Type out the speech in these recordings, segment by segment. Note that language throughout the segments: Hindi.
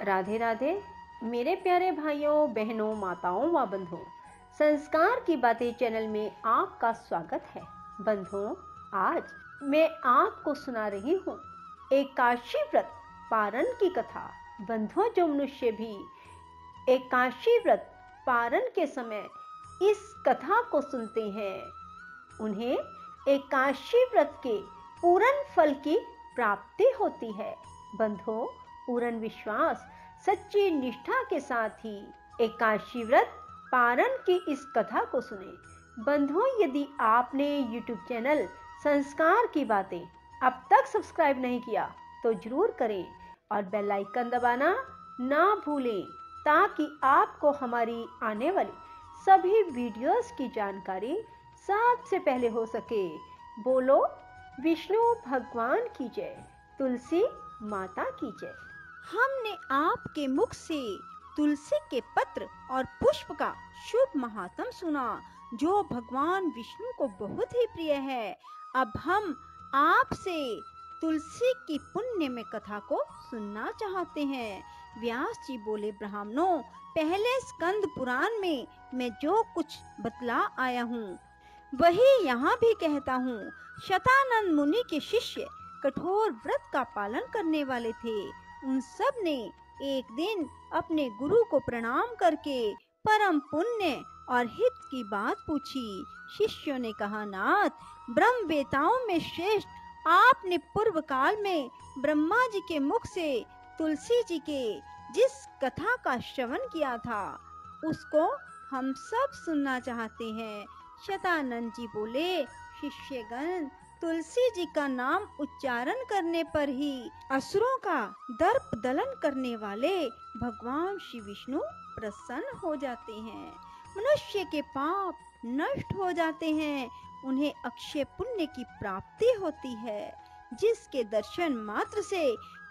राधे राधे मेरे प्यारे भाइयों बहनों माताओं व बंधुओं, संस्कार की बातें चैनल में आपका स्वागत है। बंधुओं, आज मैं आपको सुना रही हूँ एकादशी व्रत पारण की कथा। बंधुओं, जो मनुष्य भी एकादशी व्रत पारण के समय इस कथा को सुनते हैं, उन्हें एकादशी व्रत के पूर्ण फल की प्राप्ति होती है। बंधुओं, पूर्ण विश्वास सच्ची निष्ठा के साथ ही एकादशी व्रत पारण की इस कथा को सुने। बंधुओं, यदि आपने YouTube चैनल संस्कार की बातें अब तक सब्सक्राइब नहीं किया तो जरूर करें और बेल आइकन दबाना ना भूलें, ताकि आपको हमारी आने वाली सभी वीडियोस की जानकारी सबसे पहले हो सके। बोलो विष्णु भगवान की जय, तुलसी माता की जय। हमने आपके मुख से तुलसी के पत्र और पुष्प का शुभ महात्म सुना, जो भगवान विष्णु को बहुत ही प्रिय है। अब हम आपसे तुलसी की पुण्य में कथा को सुनना चाहते हैं। व्यास जी बोले, ब्राह्मणों, पहले स्कंद पुराण में मैं जो कुछ बतला आया हूँ वही यहाँ भी कहता हूँ। शतानंद मुनि के शिष्य कठोर व्रत का पालन करने वाले थे। उन सब ने एक दिन अपने गुरु को प्रणाम करके परम पुण्य और हित की बात पूछी। शिष्यों ने कहा, नाथ, ब्रह्म वेताओं में श्रेष्ठ आपने पूर्व काल में ब्रह्मा जी के मुख से तुलसी जी के जिस कथा का श्रवण किया था, उसको हम सब सुनना चाहते हैं। शतानंद जी बोले, शिष्यगण, तुलसी जी का नाम उच्चारण करने पर ही असुरों का दर्प दलन करने वाले भगवान श्री विष्णु प्रसन्न हो जाते हैं। मनुष्य के पाप नष्ट हो जाते हैं, उन्हें अक्षय पुण्य की प्राप्ति होती है, जिसके दर्शन मात्र से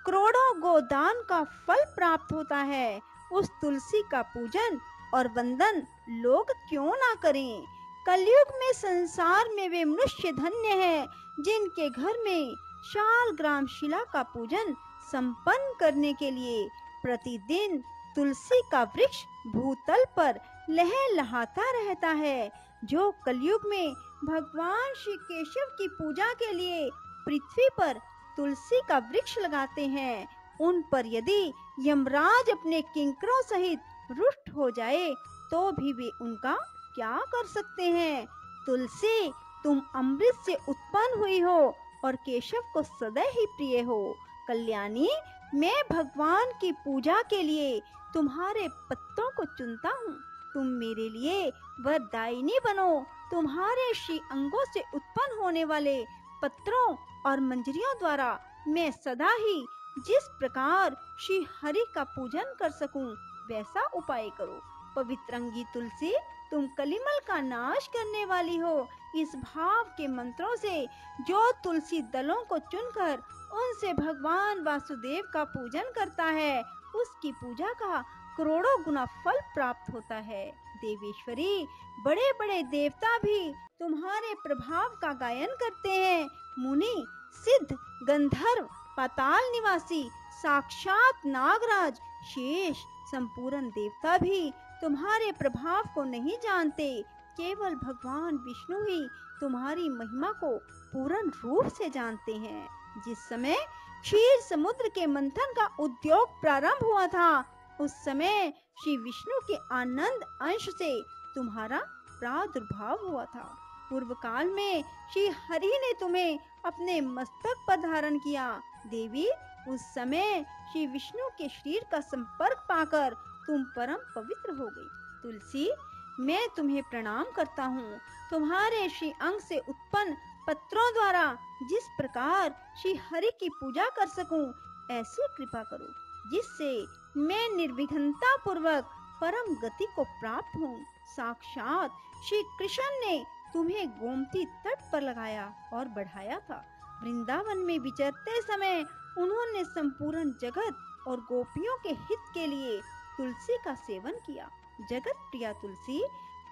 करोड़ों गोदान का फल प्राप्त होता है। उस तुलसी का पूजन और वंदन लोग क्यों ना करें। कलयुग में संसार में वे मनुष्य धन्य हैं जिनके घर में शाल ग्राम शिला का पूजन संपन्न करने के लिए प्रतिदिन तुलसी का वृक्ष भूतल पर लहलहाता रहता है। जो कलयुग में भगवान श्री केशव की पूजा के लिए पृथ्वी पर तुलसी का वृक्ष लगाते हैं, उन पर यदि यमराज अपने किंकरों सहित रुष्ट हो जाए तो भी वे उनका क्या कर सकते हैं। तुलसी, तुम अमृत से उत्पन्न हुई हो और केशव को सदा ही प्रिय हो। कल्याणी, मैं भगवान की पूजा के लिए तुम्हारे पत्तों को चुनता हूँ। तुम मेरे लिए वरदायिनी बनो। तुम्हारे श्री अंगों से उत्पन्न होने वाले पत्रों और मंजरियों द्वारा मैं सदा ही जिस प्रकार श्री हरि का पूजन कर सकूं, वैसा उपाय करो। पवित्रंगी तुलसी, तुम कलिमल का नाश करने वाली हो। इस भाव के मंत्रों से जो तुलसी दलों को चुनकर उनसे भगवान वासुदेव का पूजन करता है, उसकी पूजा का करोड़ों गुना फल प्राप्त होता है। देवेश्वरी, बड़े बड़े देवता भी तुम्हारे प्रभाव का गायन करते हैं। मुनि, सिद्ध, गंधर्व, पाताल निवासी, साक्षात नागराज, शेष, संपूर्ण देवता भी तुम्हारे प्रभाव को नहीं जानते। केवल भगवान विष्णु ही तुम्हारी महिमा को पूर्ण रूप से जानते हैं। जिस समय क्षीर समुद्र के मंथन का उद्योग प्रारंभ हुआ था, उस समय श्री विष्णु के आनंद अंश से तुम्हारा प्रादुर्भाव हुआ था। पूर्व काल में श्री हरि ने तुम्हें अपने मस्तक पर धारण किया। देवी, उस समय श्री विष्णु के शरीर का संपर्क पाकर तुम परम पवित्र हो गई। तुलसी, मैं तुम्हें प्रणाम करता हूँ। तुम्हारे श्री अंग से उत्पन्न पत्रों द्वारा जिस प्रकार श्री हरि की पूजा कर सकूं, ऐसी कृपा करो जिससे मैं निर्विघ्नता पूर्वक परम गति को प्राप्त हूँ। साक्षात श्री कृष्ण ने तुम्हें गोमती तट पर लगाया और बढ़ाया था। वृंदावन में विचरते समय उन्होंने संपूर्ण जगत और गोपियों के हित के लिए तुलसी का सेवन किया। जगत प्रिया तुलसी,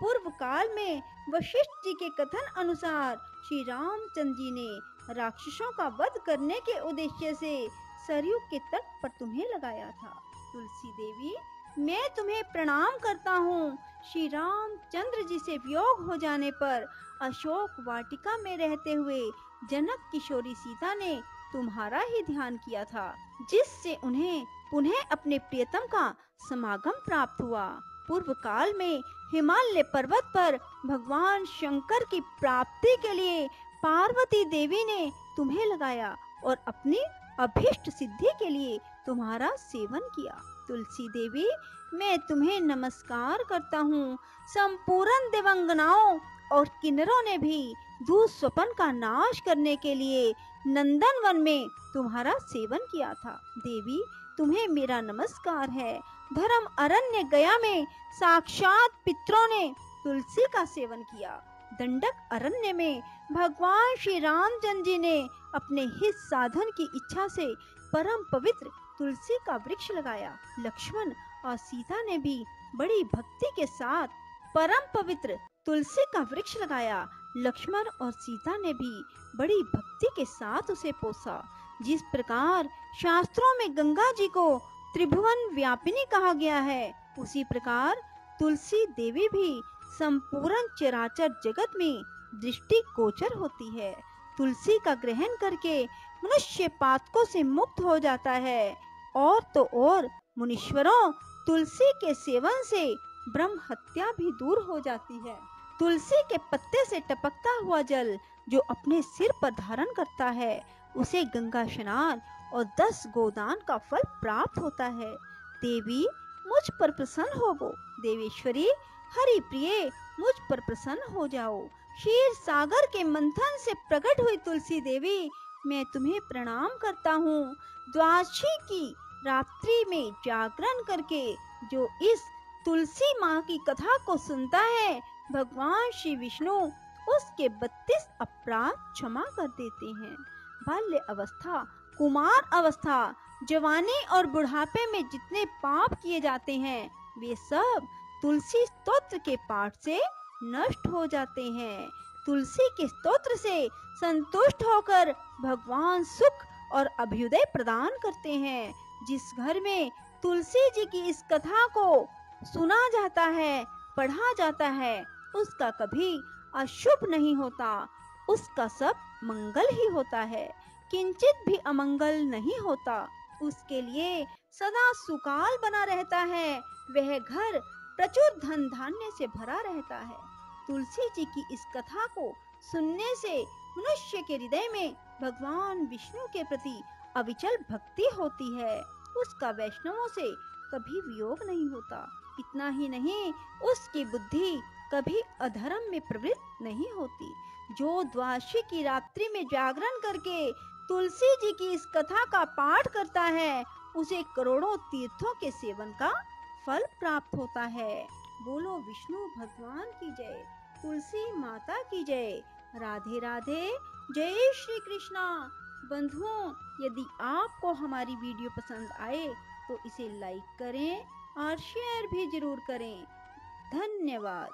पूर्व काल में वशिष्ठ जी के कथन अनुसार श्री रामचंद्र जी ने राक्षसों का वध करने के उद्देश्य से सरयू के तट पर तुम्हें लगाया था। तुलसी देवी, मैं तुम्हें प्रणाम करता हूँ। श्री रामचंद्र जी से वियोग हो जाने पर अशोक वाटिका में रहते हुए जनक किशोरी सीता ने तुम्हारा ही ध्यान किया था, जिससे उन्हें पुनः अपने प्रियतम का समागम प्राप्त हुआ। पूर्व काल में हिमालय पर्वत पर भगवान शंकर की प्राप्ति के लिए पार्वती देवी ने तुम्हें लगाया और अपनी अभीष्ट सिद्धि के लिए तुम्हारा सेवन किया। तुलसी देवी, मैं तुम्हें नमस्कार करता हूँ। संपूर्ण देवंगनाओं और किन्नरों ने भी दुःस्वप्न का नाश करने के लिए नंदन वन में तुम्हारा सेवन किया था। देवी, तुम्हें मेरा नमस्कार है। धर्म अरण्य गया में साक्षात पितरों ने तुलसी का सेवन किया। दंडक अरण्य में भगवान श्री रामचंद्र जी ने अपने हित साधन की इच्छा से परम पवित्र तुलसी का वृक्ष लगाया। लक्ष्मण और सीता ने भी बड़ी भक्ति के साथ परम पवित्र तुलसी का वृक्ष लगाया। लक्ष्मण और सीता ने भी बड़ी भक्ति के साथ उसे पोसा। जिस प्रकार शास्त्रों में गंगा जी को त्रिभुवन व्यापिनी कहा गया है, उसी प्रकार तुलसी देवी भी संपूर्ण चराचर जगत में दृष्टि गोचर होती है। तुलसी का ग्रहण करके मनुष्य पातकों से मुक्त हो जाता है। और तो और मुनीश्वरों, तुलसी के सेवन से ब्रह्म हत्या भी दूर हो जाती है। तुलसी के पत्ते से टपकता हुआ जल जो अपने सिर पर धारण करता है, उसे गंगा स्नान और 10 गोदान का फल प्राप्त होता है। देवी, मुझ पर प्रसन्न होवो। देवेश्वरी, हरि प्रिय, मुझ पर प्रसन्न हो जाओ। क्षीर सागर के मंथन से प्रकट हुई तुलसी देवी, मैं तुम्हें प्रणाम करता हूँ। द्वादशी की रात्रि में जागरण करके जो इस तुलसी माँ की कथा को सुनता है, भगवान श्री विष्णु उसके 32 अपराध क्षमा कर देते हैं। बाल्य अवस्था, कुमार अवस्था, जवानी और बुढ़ापे में जितने पाप किए जाते हैं, वे सब तुलसी स्तोत्र के पाठ से नष्ट हो जाते हैं। तुलसी के स्तोत्र से संतुष्ट होकर भगवान सुख और अभ्युदय प्रदान करते हैं। जिस घर में तुलसी जी की इस कथा को सुना जाता है, पढ़ा जाता है, उसका कभी अशुभ नहीं होता, उसका सब मंगल ही होता है, किंचित भी अमंगल नहीं होता। उसके लिए सदा सुकाल बना रहता है, वह घर प्रचुर धन धान्य से भरा रहता है। तुलसी जी की इस कथा को सुनने से मनुष्य के हृदय में भगवान विष्णु के प्रति अविचल भक्ति होती है। उसका वैष्णवों से कभी वियोग नहीं होता। इतना ही नहीं, उसकी बुद्धि कभी अधर्म में प्रवृत्त नहीं होती। जो द्वादशी की रात्रि में जागरण करके तुलसी जी की इस कथा का पाठ करता है, उसे करोड़ों तीर्थों के सेवन का फल प्राप्त होता है। बोलो विष्णु भगवान की जय, तुलसी माता की जय। राधे राधे, जय श्री कृष्णा। बंधुओं, यदि आपको हमारी वीडियो पसंद आए तो इसे लाइक करें और शेयर भी जरूर करें। धन्यवाद।